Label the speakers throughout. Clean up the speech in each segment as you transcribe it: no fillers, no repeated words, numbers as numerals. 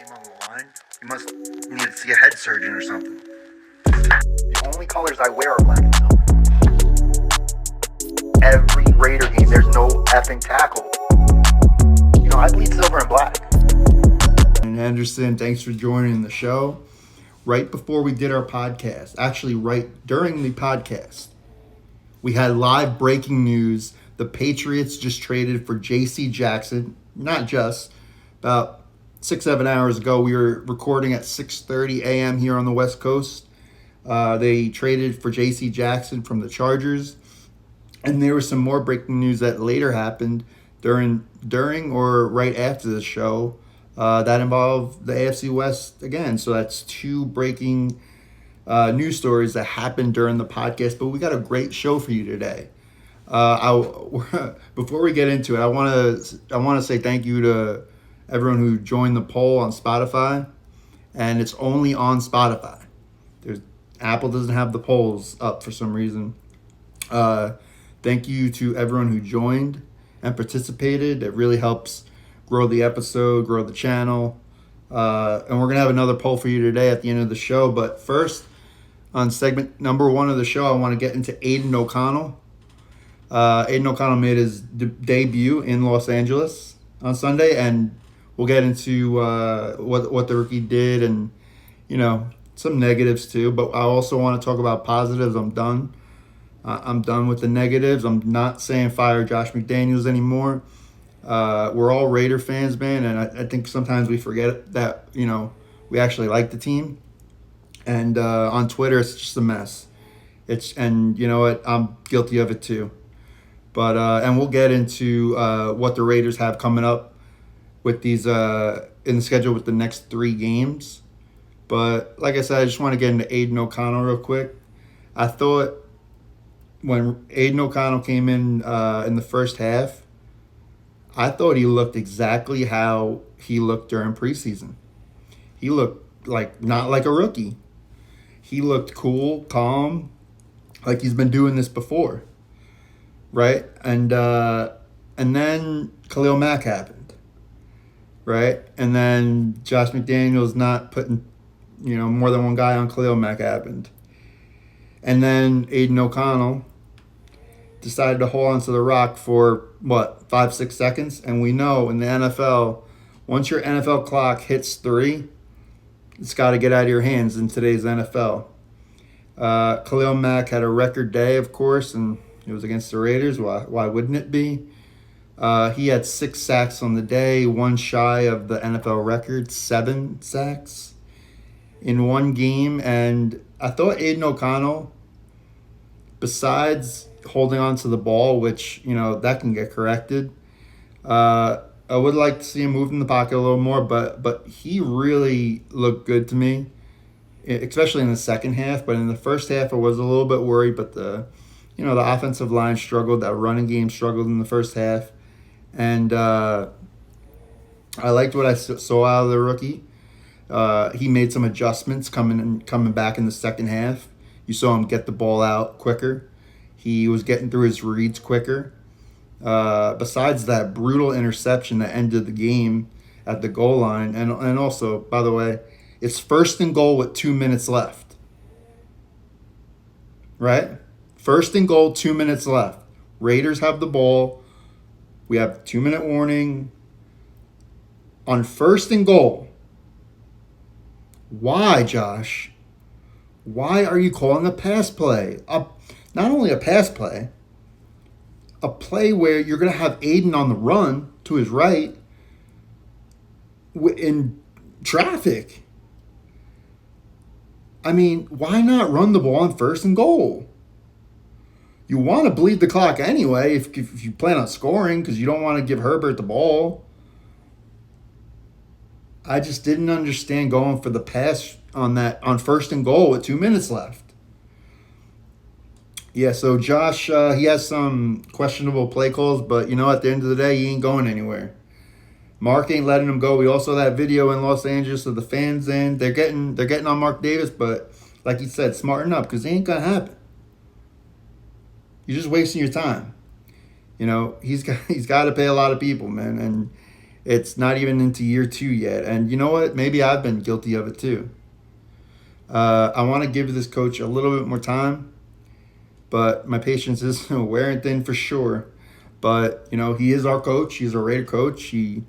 Speaker 1: game on the line, you must need to see a head surgeon or something. The only colors I wear are black and silver. Every Raider game, there's no effing tackle. I bleed silver and black.
Speaker 2: And Anderson, thanks for joining the show. Right before we did our podcast, actually right during the podcast, we had live breaking news. The Patriots just traded for J.C. Jackson. Not just. About 6-7 hours ago, we were recording at 6:30 a.m. here on the West Coast. They traded for J.C. Jackson from the Chargers. And there was some more breaking news that later happened during or right after the show that involved the AFC West again. So that's two breaking news stories that happened during the podcast. But we got a great show for you today. Before we get into it, I want to say thank you to everyone who joined the poll on Spotify, and it's only on Spotify. Apple doesn't have the polls up for some reason. Thank you to everyone who joined and participated. It really helps grow the episode, grow the channel. And we're going to have another poll for you today at the end of the show. But first, on segment number 1 of the show, I want to get into Aidan O'Connell. Aidan O'Connell made his debut in Los Angeles on Sunday, and we'll get into what the rookie did and, some negatives too. But I also want to talk about positives. I'm done with the negatives. I'm not saying fire Josh McDaniels anymore. We're all Raider fans, man, and I think sometimes we forget that, we actually like the team. And on Twitter, it's just a mess. And you know what? I'm guilty of it too. But and we'll get into what the Raiders have coming up with these in the schedule with the next 3 games. But like I said, I just want to get into Aidan O'Connell real quick. I thought when Aidan O'Connell came in the first half, I thought he looked exactly how he looked during preseason. He looked not like a rookie. He looked cool, calm, like he's been doing this before, right? And then Khalil Mack happened, right? And then Josh McDaniels not putting more than one guy on Khalil Mack happened. And then Aidan O'Connell decided to hold onto the rock for, 5-6 seconds? And we know in the NFL, once your NFL clock hits 3, it's got to get out of your hands in today's NFL. Khalil Mack had a record day, of course, and it was against the Raiders. Why wouldn't it be? He had 6 sacks on the day, one shy of the NFL record, 7 sacks in one game. And I thought Aidan O'Connell, besides holding on to the ball, which, that can get corrected, I would like to see him move in the pocket a little more, but he really looked good to me, especially in the second half. But in the first half, I was a little bit worried, but the offensive line struggled, that running game struggled in the first half. And I liked what I saw out of the rookie. He made some adjustments coming back in the second half. You saw him get the ball out quicker. He was getting through his reads quicker. Besides that brutal interception that ended the game at the goal line. And also, by the way, it's 1st and goal with 2 minutes left. Right? 1st and goal, 2 minutes left. Raiders have the ball. We have 2-minute warning. On 1st and goal. Why, Josh? Why are you calling a pass play? Not only a pass play, a play where you're going to have Aidan on the run to his right in traffic. I mean, why not run the ball on 1st and goal? You want to bleed the clock anyway if you plan on scoring because you don't want to give Herbert the ball. I just didn't understand going for the pass on 1st and goal with 2 minutes left. Yeah, so Josh, he has some questionable play calls, but at the end of the day, he ain't going anywhere. Mark ain't letting him go. We also had that video in Los Angeles of the fans in. They're getting on Mark Davis, but like he said, smarten up because it ain't gonna happen. You're just wasting your time. He's got to pay a lot of people, man, and It's not even into year 2 yet. And you know what? Maybe I've been guilty of it too. I want to give this coach a little bit more time, but my patience is wearing thin for sure. But, he is our coach. He's a Raider coach. He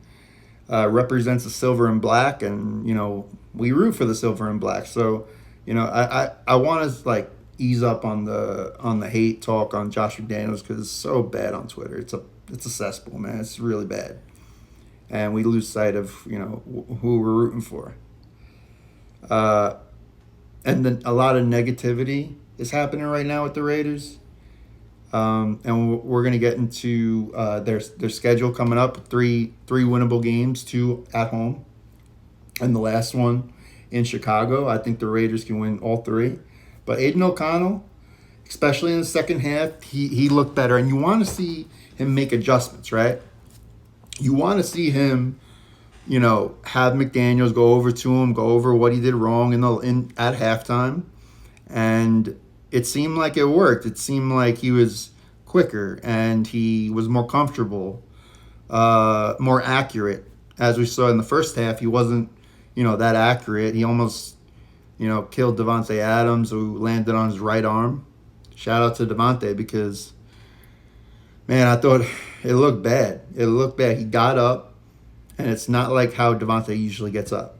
Speaker 2: represents the silver and black, and, we root for the silver and black. So, I want to, ease up on the hate talk on Josh McDaniels because it's so bad on Twitter. It's a cesspool, man. It's really bad. And we lose sight of, who we're rooting for. And then a lot of negativity is happening right now with the Raiders. And we're going to get into their schedule coming up. Three winnable games, 2 at home, and the last one in Chicago. I think the Raiders can win all 3. But Aidan O'Connell, especially in the second half, he looked better. And you want to see him make adjustments, right? You want to see him, have McDaniels go over to him, go over what he did wrong at halftime. And it seemed like it worked. It seemed like he was quicker and he was more comfortable, more accurate. As we saw in the first half, he wasn't, that accurate. He almost, killed Devontae Adams, who landed on his right arm. Shout out to Devontae because, man, I thought it looked bad. It looked bad. He got up, and it's not like how Devontae usually gets up.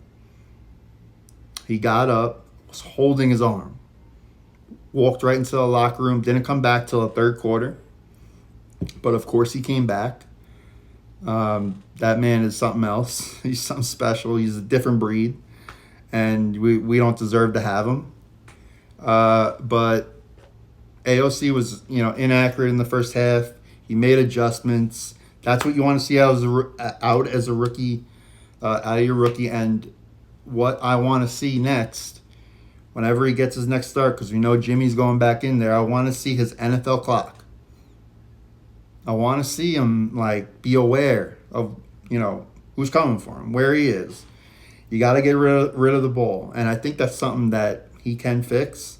Speaker 2: He got up, was holding his arm, walked right into the locker room, didn't come back till the third quarter. But, of course, he came back. That man is something else. He's something special. He's a different breed, and we don't deserve to have him. But AOC was, inaccurate in the first half. He made adjustments. That's what you want to see out as a rookie, out of your rookie. And what I want to see next, whenever he gets his next start, because we know Jimmy's going back in there, I want to see his NFL clock. I want to see him, be aware of, who's coming for him, where he is. You got to get rid of the ball. And I think that's something that he can fix.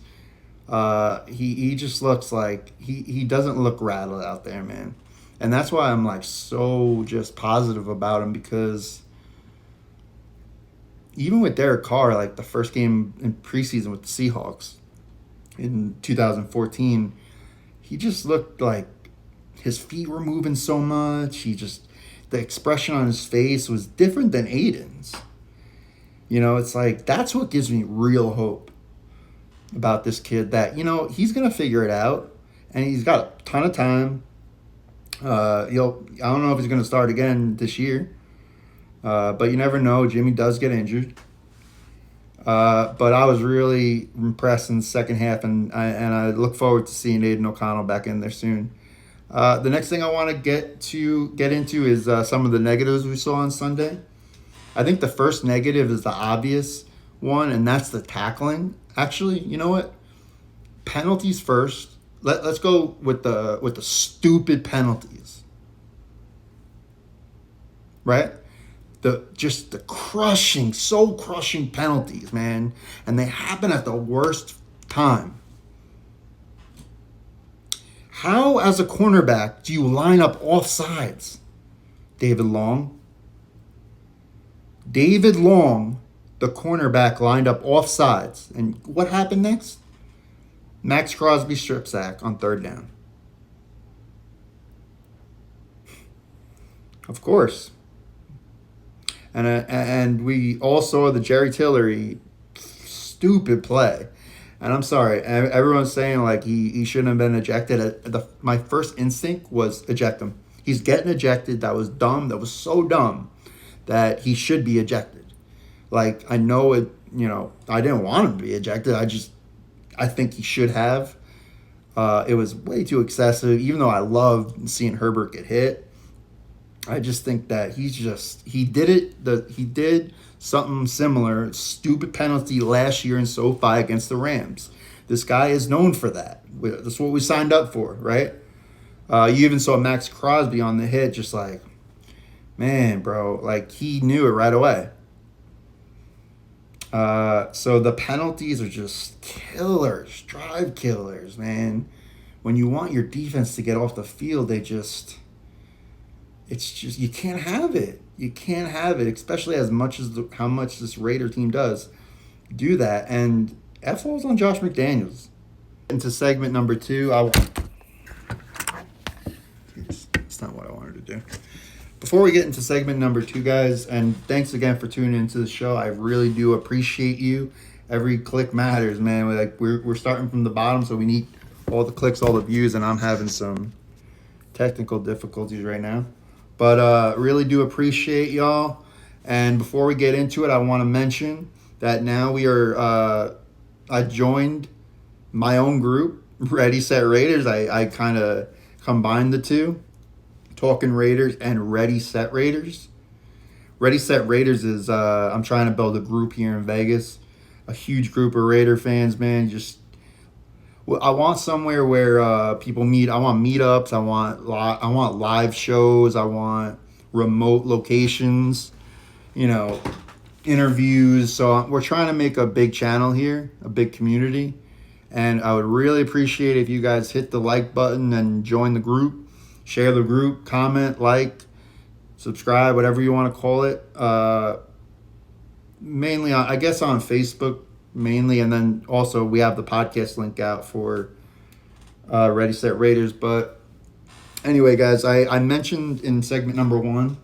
Speaker 2: He just looks like he doesn't look rattled out there, man. And that's why I'm so just positive about him, because even with Derek Carr, the first game in preseason with the Seahawks in 2014, he just looked like his feet were moving so much. The expression on his face was different than Aidan's. It's that's what gives me real hope about this kid, that, he's going to figure it out, and he's got a ton of time. I don't know if he's going to start again this year, but you never know. Jimmy does get injured. But I was really impressed in the second half, and I look forward to seeing Aidan O'Connell back in there soon. The next thing I want to get into is some of the negatives we saw on Sunday. I think the first negative is the obvious one, and that's the tackling. Actually, you know what? Penalties first. Let's go with the stupid penalties. Right? The crushing penalties, man. And they happen at the worst time. How, as a cornerback, do you line up off sides? David Long, the cornerback, lined up off sides. And what happened next? Max Crosby strip sack on third down. Of course. And we all saw the Jerry Tillery stupid play. And I'm sorry, everyone's saying he shouldn't have been ejected. My first instinct was eject him. He's getting ejected. That was dumb. That was so dumb that he should be ejected. I know it, I didn't want him to be ejected. I think he should have. It was way too excessive, even though I love seeing Herbert get hit. I just think that he did something similar, stupid penalty last year in SoFi against the Rams. This guy is known for that. That's what we signed up for, right? You even saw Max Crosby on the hit, just man, bro, he knew it right away. So the penalties are just killers, drive killers, man. When you want your defense to get off the field, it's just you can't have it. You can't have it, especially as much as how much this Raider team does do that. And F falls on Josh McDaniels. Into segment number 2, it's not what I wanted to do. Before we get into segment number 2, guys, and thanks again for tuning into the show. I really do appreciate you. Every click matters, man. We're starting from the bottom, so we need all the clicks, all the views, and I'm having some technical difficulties right now. But really do appreciate y'all. And before we get into it, I want to mention that now we are I joined my own group, Ready Set Raiders. I kind of combined the two, Talking Raiders and Ready Set Raiders. Ready Set Raiders is I'm trying to build a group here in Vegas, a huge group of Raider fans, man. I want somewhere where people meet. I want meetups. I want live shows. I want remote locations. Interviews. So we're trying to make a big channel here, a big community. And I would really appreciate if you guys hit the like button and join the group, share the group, comment, like, subscribe, whatever you want to call it. Mainly, I guess on Facebook, mainly. And then also we have the podcast link out for Ready, Set, Raiders. But anyway, guys, I mentioned in segment number 1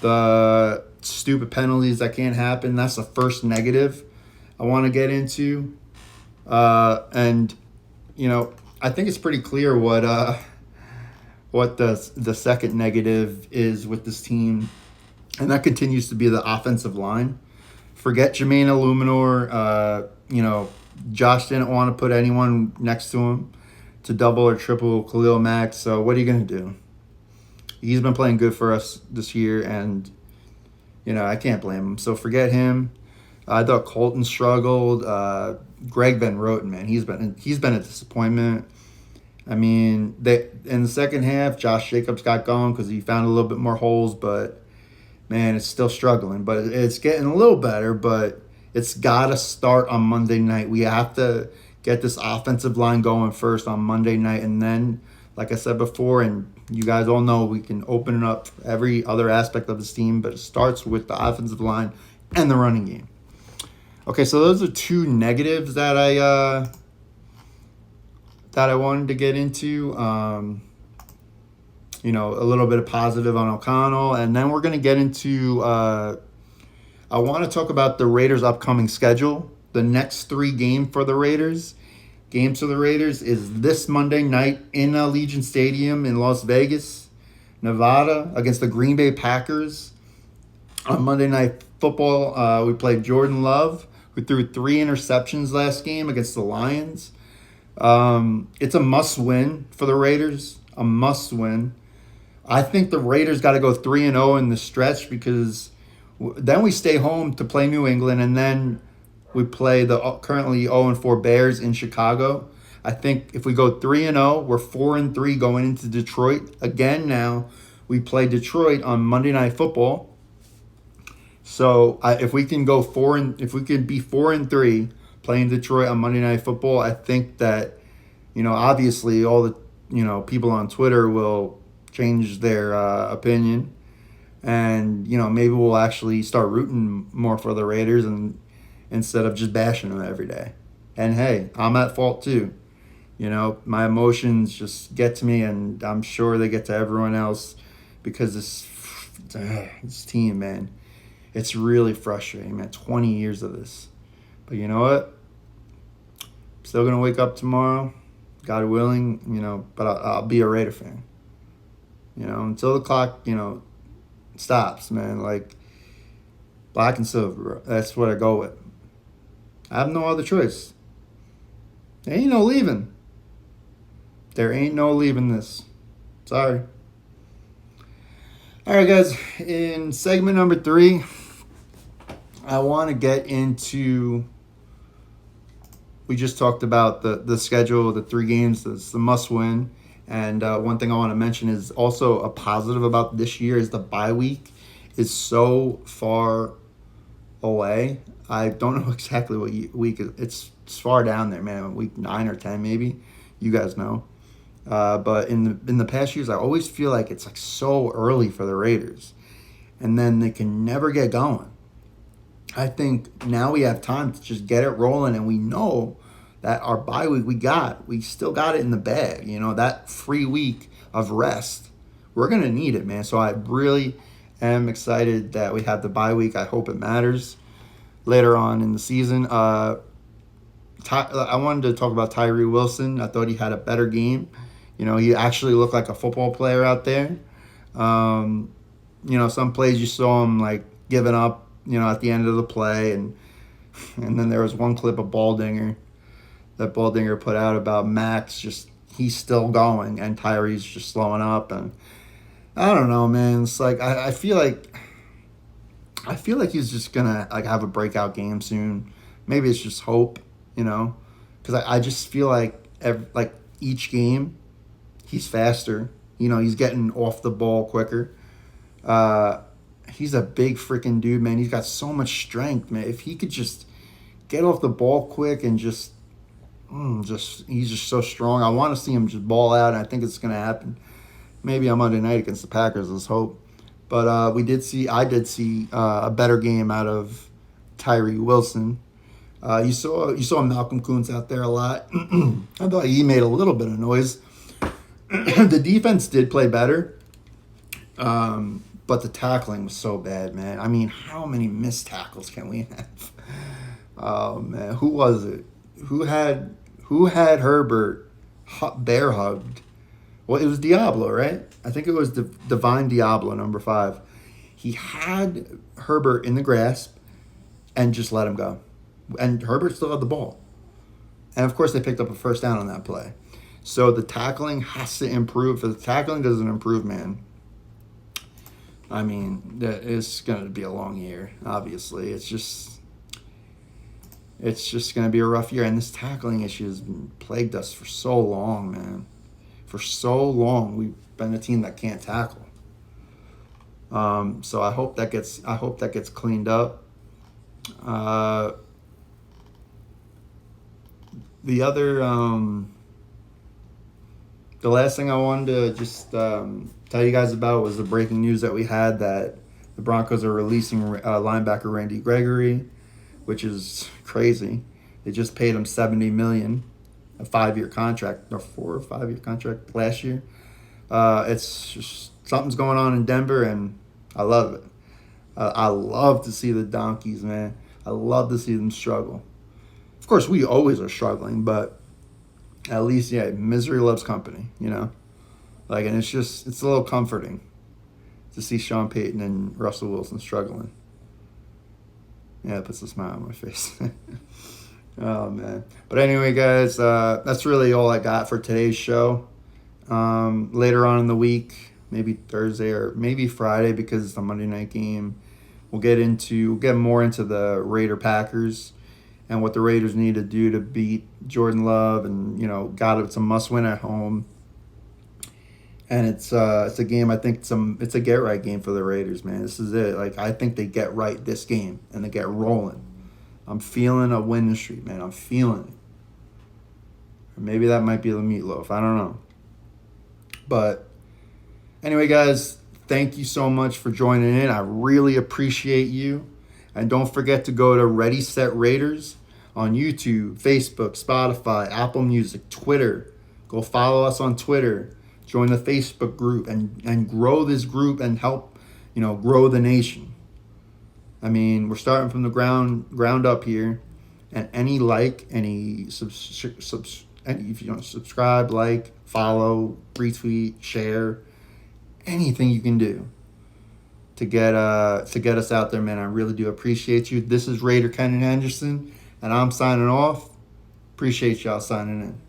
Speaker 2: the stupid penalties that can't happen. That's the first negative I want to get into. And I think it's pretty clear what the second negative is with this team, and that continues to be the offensive line. Forget Jermaine Illuminor. Josh didn't want to put anyone next to him to double or triple Khalil Mack. So what are you gonna do? He's been playing good for us this year, and I can't blame him. So forget him. I thought Colton struggled. Greg Van Roten, man, he's been a disappointment. I mean, in the second half, Josh Jacobs got going because he found a little bit more holes, but man, it's still struggling. But it's getting a little better. But it's got to start on Monday night. We have to get this offensive line going first on Monday night, and then, like I said before, and you guys all know, we can open it up for every other aspect of this team. But it starts with the offensive line and the running game. Okay, so those are 2 negatives that I wanted to get into. A little bit of positive on O'Connell, and then we're gonna get into. I want to talk about the Raiders' upcoming schedule. The next 3 games for the Raiders is this Monday night in Allegiant Stadium in Las Vegas, Nevada, against the Green Bay Packers. On Monday Night Football, we played Jordan Love, who threw 3 interceptions last game against the Lions. It's a must-win for the Raiders, a must-win. I think the Raiders got to go 3-0 in the stretch, because then we stay home to play New England, and then we play the currently 0-4 Bears in Chicago. I think if we go 3-0, we're 4-3 going into Detroit. Again, now we play Detroit on Monday Night Football. So if we can go if we can be 4-3 playing Detroit on Monday Night Football, I think that, obviously all the, people on Twitter will change their opinion, and maybe we'll actually start rooting more for the Raiders and instead of just bashing them every day. And hey, I'm at fault too. My emotions just get to me, and I'm sure they get to everyone else, because this team, man. It's really frustrating, man. 20 years of this. But you know what? I'm still going to wake up tomorrow, God willing, but I'll be a Raider fan. Until the clock, stops, man. Like, black and silver, bro. That's what I go with. I have no other choice. There ain't no leaving. There ain't no leaving this. Sorry. All right, guys. In segment number 3, I want to get into. We just talked about the schedule, the 3 games, the must win. And one thing I want to mention is also a positive about this year is the bye week is so far away. I don't know exactly what week it's far down there, man. Week 9 or 10 maybe. You guys know. But in the past years, I always feel like it's like so early for the Raiders, and then they can never get going. I think now we have time to just get it rolling, and we know that our bye week we still got it in the bag. You know, that free week of rest, we're gonna need it, man. So I really am excited that we have the bye week. I hope it matters later on in the season. I wanted to talk about Tyree Wilson. I thought he had a better game. You know, he actually looked like a football player out there. Some plays you saw him like giving up, at the end of the play, and then there was one clip of Baldinger that Baldinger put out about Max, just he's still going and Tyree's just slowing up, and I don't know, man. It's like I feel like he's just gonna like have a breakout game soon. Maybe it's just hope, because I just feel like each game he's faster. He's getting off the ball quicker. He's a big freaking dude, man. He's got so much strength, man. If he could just get off the ball quick and he's just so strong. I want to see him just ball out, and I think it's going to happen. Maybe on Monday night against the Packers, let's hope. But I did see a better game out of Tyree Wilson. You saw Malcolm Koonce out there a lot. I thought he made a little bit of noise. The defense did play better, but the tackling was so bad, man. I mean, how many missed tackles can we have? Oh man, who was it? Who had Herbert bear hugged? Well, it was Diablo, right? I think it was Divine Diablo, number 5. He had Herbert in the grasp and just let him go. And Herbert still had the ball. And of course, they picked up a first down on that play. So the tackling has to improve. If the tackling doesn't improve, man, I mean, it's going to be a long year, obviously. It's just going to be a rough year. And this tackling issue has plagued us for so long, man. For so long, we've been a team that can't tackle. So I hope that gets cleaned up. The last thing I wanted to just tell you guys about was the breaking news that we had that the Broncos are releasing linebacker Randy Gregory, which is crazy. They just paid him $70 million, a 5-year contract, or 4 or 5-year contract last year. It's just something's going on in Denver, and I love it. I love to see the Donkeys, man. I love to see them struggle. Of course, we always are struggling, but at least, misery loves company, and it's a little comforting to see Sean Payton and Russell Wilson struggling. Yeah, it puts a smile on my face. Oh, man. But anyway, guys, that's really all I got for today's show. Later on in the week, maybe Thursday or maybe Friday, because it's the Monday night game, we'll get more into the Raider-Packers and what the Raiders need to do to beat Jordan Love, and it's a must-win at home. And it's a game. I think it's a get-right game for the Raiders, man. This is it. I think they get right this game and they get rolling. I'm feeling a winning streak, man. I'm feeling it. Or maybe that might be the meatloaf. I don't know. But anyway, guys, thank you so much for joining in. I really appreciate you. And don't forget to go to Ready, Set, Raiders on YouTube, Facebook, Spotify, Apple Music, Twitter. Go follow us on Twitter. Join the Facebook group and grow this group and help, grow the nation. I mean, we're starting from the ground up here. And any if you don't subscribe, like, follow, retweet, share, anything you can do to get us out there, man. I really do appreciate you. This is Raider Kenan Anderson, and I'm signing off. Appreciate y'all signing in.